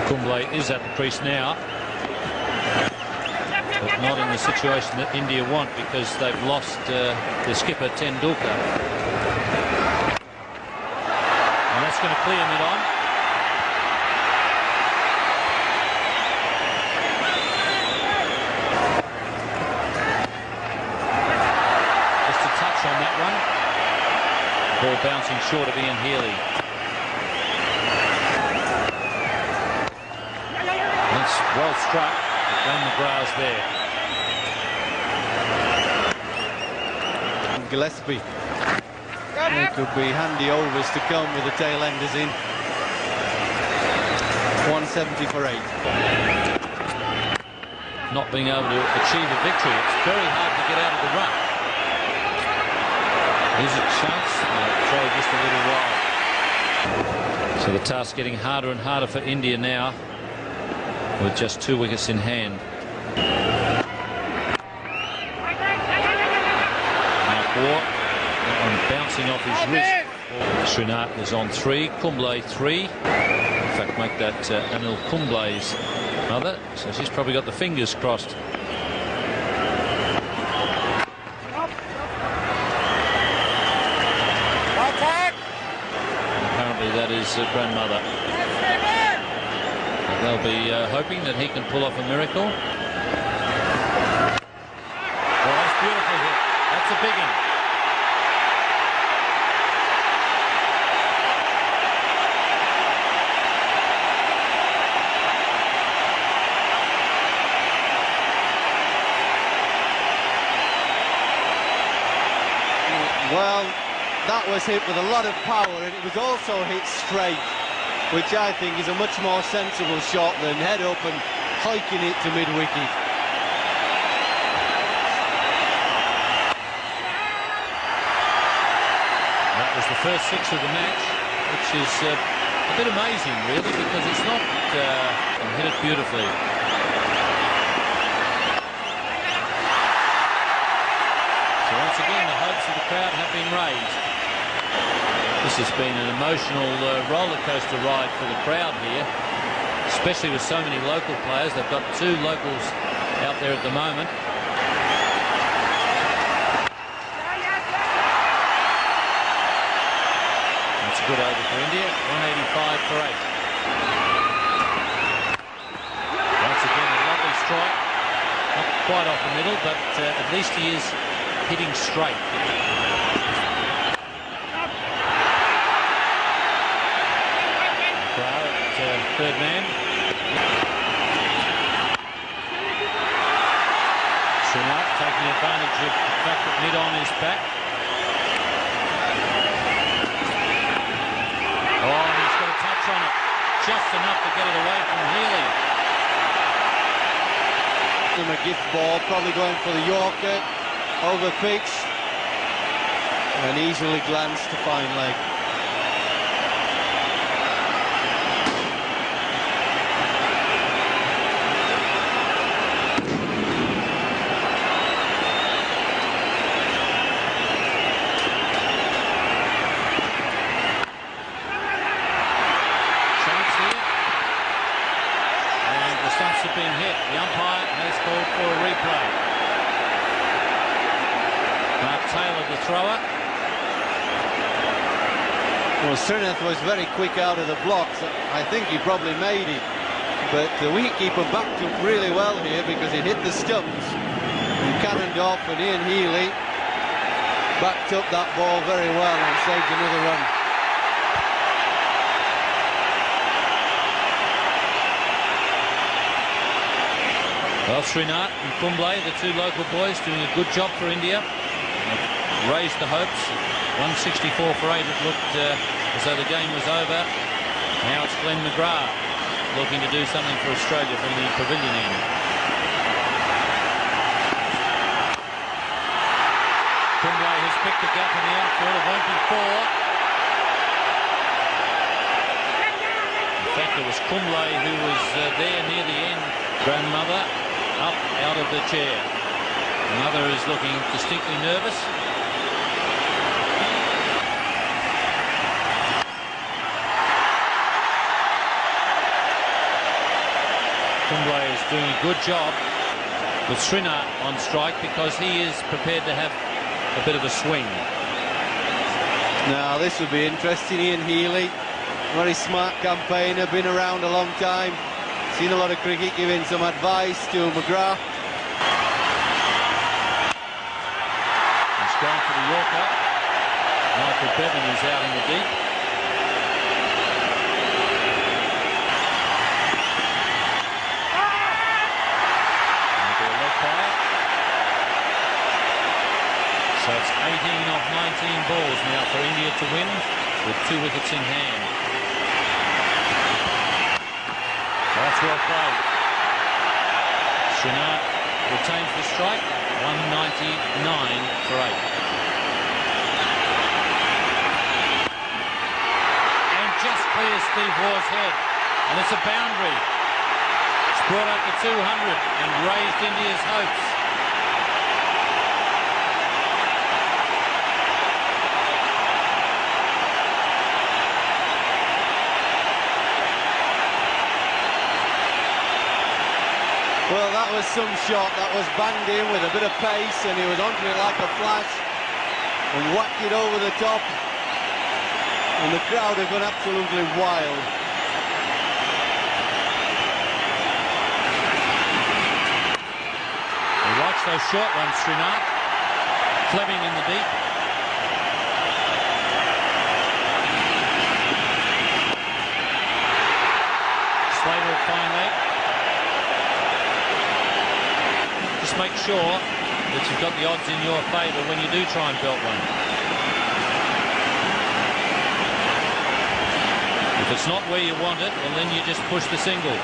Kumble is at the crease now, but not in the situation that India want, because they've lost the skipper Tendulkar. And that's going to clear mid-on. Just a touch on that one. Ball bouncing short of Ian Healy. That's well struck. Glenn McGrath's there. Gillespie. It could be handy overs to come with the tail enders in. 170 for 8. Not being able to achieve a victory. It's very hard to get out of the run. Here's a chance. Throw just a little wide. So the task getting harder and harder for India now, with just 2 wickets in hand. Now that one bouncing off his wrist. Shrinath is on 3, Kumble 3. In fact, make that Anil Kumble's mother, so she's probably got the fingers crossed. Apparently that is grandmother. They'll be hoping that he can pull off a miracle. Oh, that's beautiful hit. That's a big one. Well, that was hit with a lot of power, and it was also hit straight, which I think is a much more sensible shot than head up and hiking it to mid-wicket. That was the first 6 of the match, which is a bit amazing, really, because it's not hit it beautifully. So once again, the hopes of the crowd have been raised. This has been an emotional roller coaster ride for the crowd here, especially with so many local players. They've got 2 locals out there at the moment. That's a good over for India. 185 for 8. Once again, a lovely strike. Not quite off the middle, but at least he is hitting straight. Third man. Shrinath taking advantage of the fact that mid-on is back. Oh, and he's got a touch on it. Just enough to get it away from Healy. Give him a gift ball, probably going for the Yorker over pitch. And easily glanced to fine leg. Have been hit. The umpire has called for a replay. Mark Taylor, the thrower. Well, Shrinath was very quick out of the blocks. I think he probably made it, but the wicketkeeper backed up really well here because it hit the stumps and cannoned off, and Ian Healy backed up that ball very well and saved another run. Well, Shrinath and Kumble, the 2 local boys, doing a good job for India. They've raised the hopes. 164 for 8. It looked as though the game was over. Now it's Glenn McGrath looking to do something for Australia from the pavilion end. Kumble has picked a gap in the outfield. It won't be 4. In fact, it was Kumble who was there near the end. Grandmother up out of the chair. Mother is looking distinctly nervous. Kumble is doing a good job with Shrinath on strike because he is prepared to have a bit of a swing. Now this would be interesting. Ian Healy, very smart campaigner, been around a long time, seen a lot of cricket, giving some advice to McGrath. He's gone for the Yorker. Michael Bevan is out in the deep. So it's 18 off 19 balls now for India to win with 2 wickets in hand. That's well played. Shrinath retains the strike, 199 for 8. And just clears Steve Waugh's head. And it's a boundary. It's brought up to 200 and raised India's hopes. Well, that was some shot. That was banged in with a bit of pace, and he was onto it like a flash and whacked it over the top. And the crowd have gone absolutely wild. He likes those short ones, Shrinath. Fleming in the deep. Slater finally. Just make sure that you've got the odds in your favour when you do try and belt one. If it's not where you want it, well then you just push the single.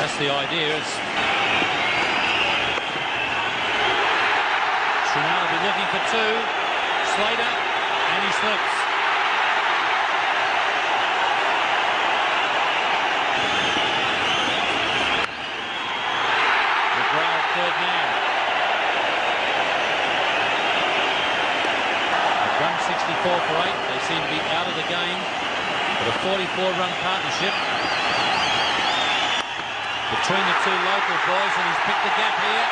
That's the idea. Shrinath will be looking for 2. Slater, and he slips. Third man. At 164 for 8, they seem to be out of the game. But a 44-run partnership between the 2 local boys, and he's picked the gap here.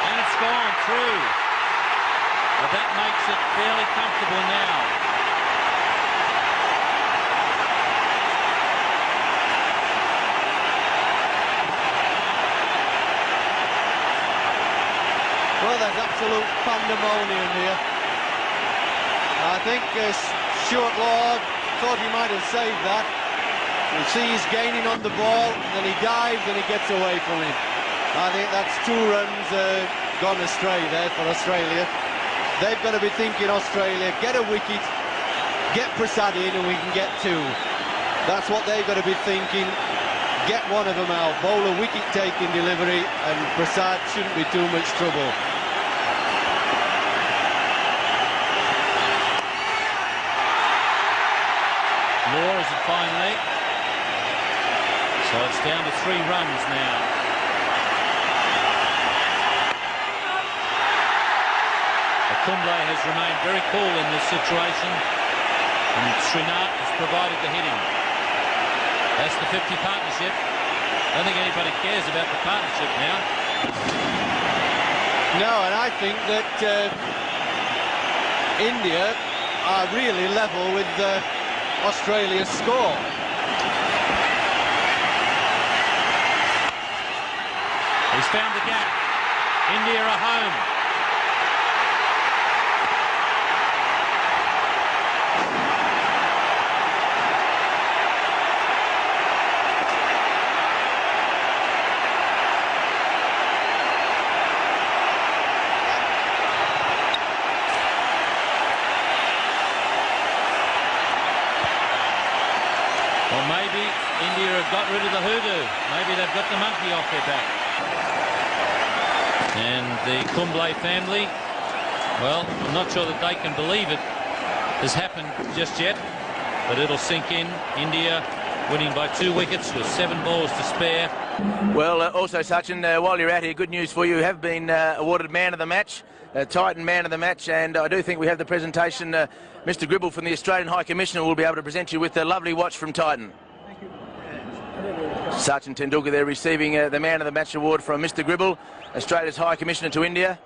And it's gone through. Well, that makes it fairly comfortable now. Well, there's absolute pandemonium here. I think Stuart Lord thought he might have saved that. You see he's gaining on the ball, and he dives and he gets away from him. I think that's 2 runs gone astray there for Australia. They've got to be thinking, Australia, get a wicket, get Prasad in and we can get 2. That's what they've got to be thinking. Get one of them out, bowl a wicket-taking delivery, and Prasad shouldn't be too much trouble. Law is a fine leg. So it's down to 3 runs now. Kumble has remained very cool in this situation, and Shrinath has provided the hitting. That's the 50 partnership. I don't think anybody cares about the partnership now. No, and I think that India are really level with Australia's score. He's found the gap. India are home. Well, maybe India have got rid of the hoodoo. Maybe they've got the monkey off their back. And the Kumble family, well, I'm not sure that they can believe it has happened just yet, but it'll sink in. India winning by 2 wickets with 7 balls to spare. Well, also, Sachin, while you're out here, good news for you. You have been awarded man of the match, Titan man of the match, and I do think we have the presentation. Mr. Gribble from the Australian High Commissioner will be able to present you with a lovely watch from Titan. Thank you. Sachin Tendulkar there receiving the Man of the Match award from Mr. Gribble, Australia's High Commissioner to India.